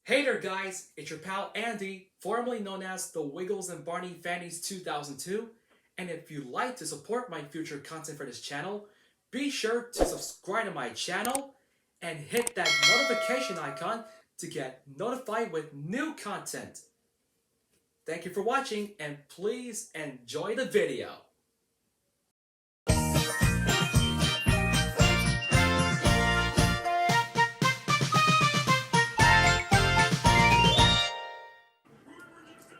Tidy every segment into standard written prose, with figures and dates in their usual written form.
Hey there, guys! It's your pal Andy, formerly known as the Wiggles and Barney Fannies 2002. And if you'd like to support my future content for this channel, be sure to subscribe to my channel and hit that notification icon to get notified with new content. Thank you for watching, and please enjoy the video.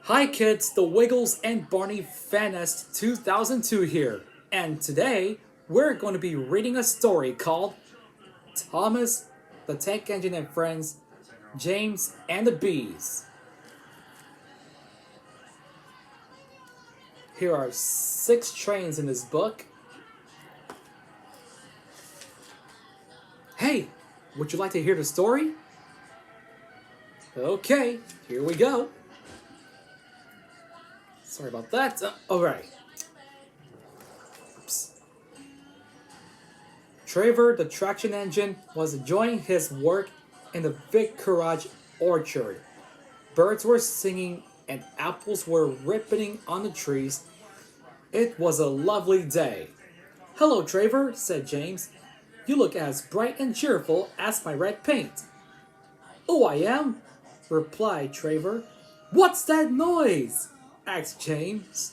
Hi kids, the Wiggles and Barney Fanest 2002 here, and today we're going to be reading a story called Thomas the Tank Engine and Friends, James and the Bees. Here are 6 trains in this book. Hey, would you like to hear the story? Okay, here we go. Sorry about that. Alright. Oops. Trevor, the traction engine, was enjoying his work in the vicarage orchard. Birds were singing and apples were ripening on the trees. It was a lovely day. "Hello, Trevor," said James. "You look as bright and cheerful as my red paint." "Oh, I am," replied Trevor. "What's that noise?" asked James.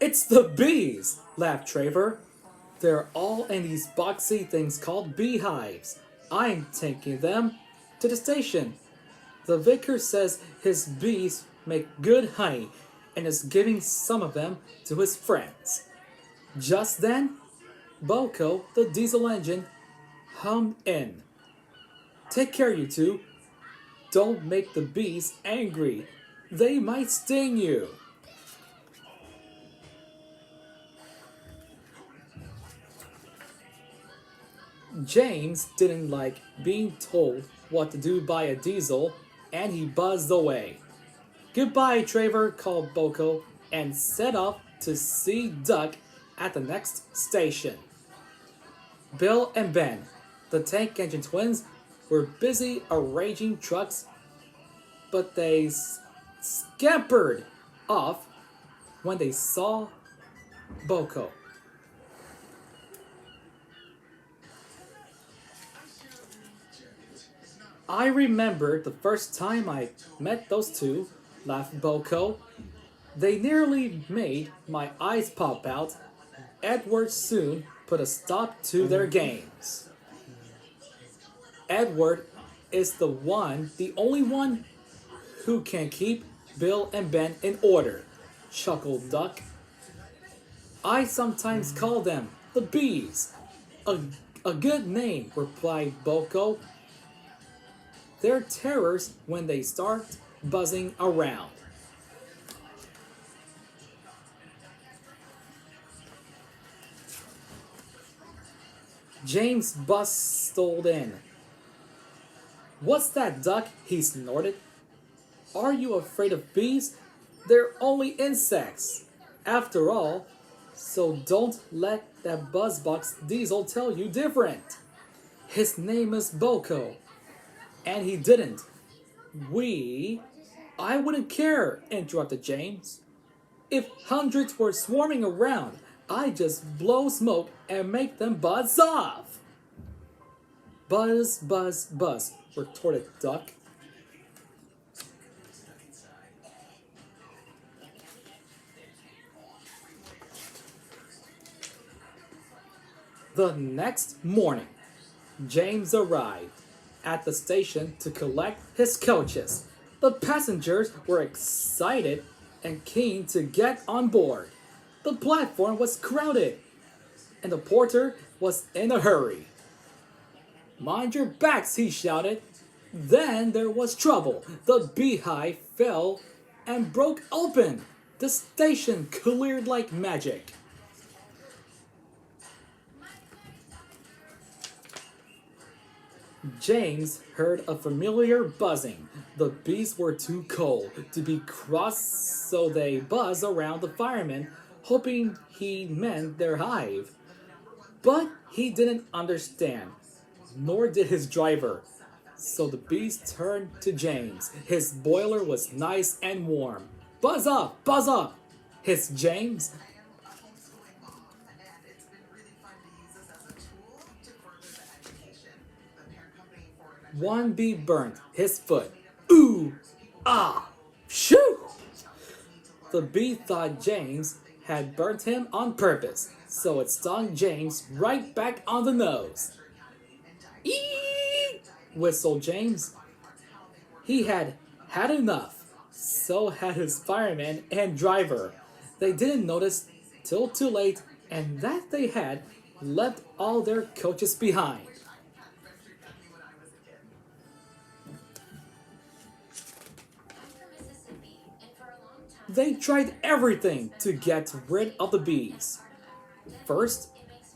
"It's the bees," laughed Trevor. "They're all in these boxy things called beehives. I'm taking them to the station. The vicar says his bees make good honey and is giving some of them to his friends." Just then, Boko, the diesel engine, hummed in. "Take care, you two. Don't make the bees angry. They might sting you." James didn't like being told what to do by a diesel, and he buzzed away. "Goodbye, Trevor," called Boko, and set off to see Duck at the next station. Bill and Ben, the tank engine twins, were busy arranging trucks, but they scampered off when they saw Boko. "I remember the first time I met those two," laughed Boko. "They nearly made my eyes pop out." Edward soon put a stop to their games. "Edward is the only one who can keep Bill and Ben in order," chuckled Duck. "I sometimes call them the Bees." A good name," replied Boko. "They're terrors when they start buzzing around." James bustled in. "What's that, Duck?" he snorted. "Are you afraid of bees? They're only insects, after all, so don't let that buzzbox diesel tell you different. His name is Boko, and he didn't. I wouldn't care," interrupted James. "If hundreds were swarming around, I'd just blow smoke and make them buzz off." "Buzz, buzz, buzz," retorted Duck. The next morning, James arrived at the station to collect his coaches. The passengers were excited and keen to get on board. The platform was crowded, and the porter was in a hurry. "Mind your backs," he shouted. Then there was trouble. The beehive fell and broke open. The station cleared like magic. James heard a familiar buzzing. The bees were too cold to be cross, so they buzzed around the firemen hoping he meant their hive. But he didn't understand, nor did his driver. So the bees turned to James. His boiler was nice and warm. Buzz up! Buzz up! hissed James. One bee burnt his foot. Ooh! Ah! Shoo! The bee thought James had burnt him on purpose, so it stung James right back on the nose. Eee! Whistled James. He had had enough. So had his fireman and driver. They didn't notice till too late, and that they had left all their coaches behind. They tried everything to get rid of the bees. First,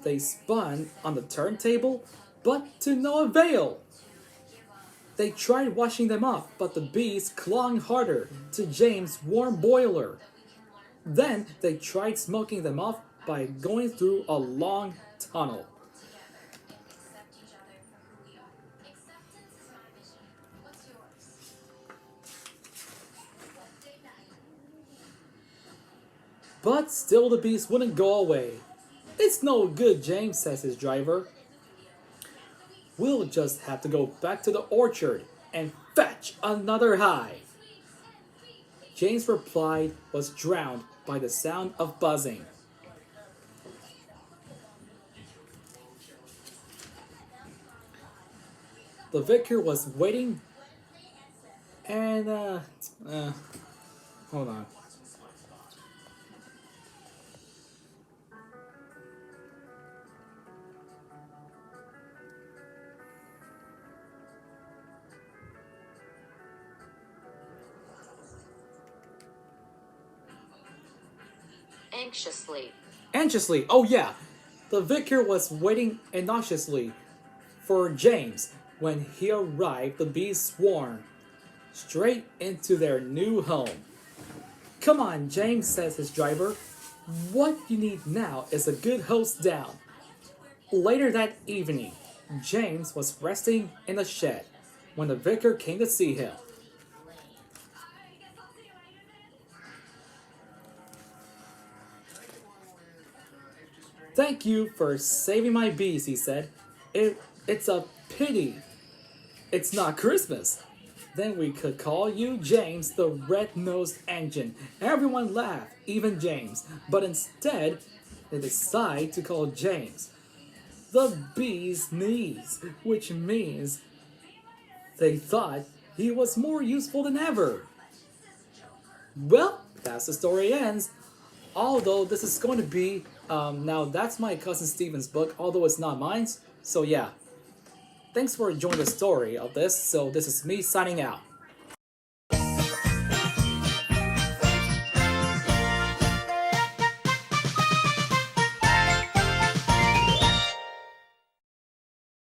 they spun on the turntable, but to no avail. They tried washing them off, but the bees clung harder to James' warm boiler. Then they tried smoking them off by going through a long tunnel. But still the bees wouldn't go away. It's no good, James, says his driver. We'll just have to go back to the orchard and fetch another hive. James' reply was drowned by the sound of buzzing. The vicar was waiting and, hold on. Anxiously, oh yeah. The vicar was waiting anxiously for James. When he arrived, the bees swarmed straight into their new home. Come on, James, says his driver. What you need now is a good hose down. Later that evening, James was resting in a shed when the vicar came to see him. Thank you for saving my bees, he said. It's a pity it's not Christmas. Then we could call you James the Red-Nosed Engine. Everyone laughed, even James. But instead, they decide to call James the Bee's Knees, which means they thought he was more useful than ever. Well, that's the story ends. Although this is going to be, now that's my cousin Steven's book, although it's not mine. So yeah, thanks for enjoying the story of this. So this is me signing out.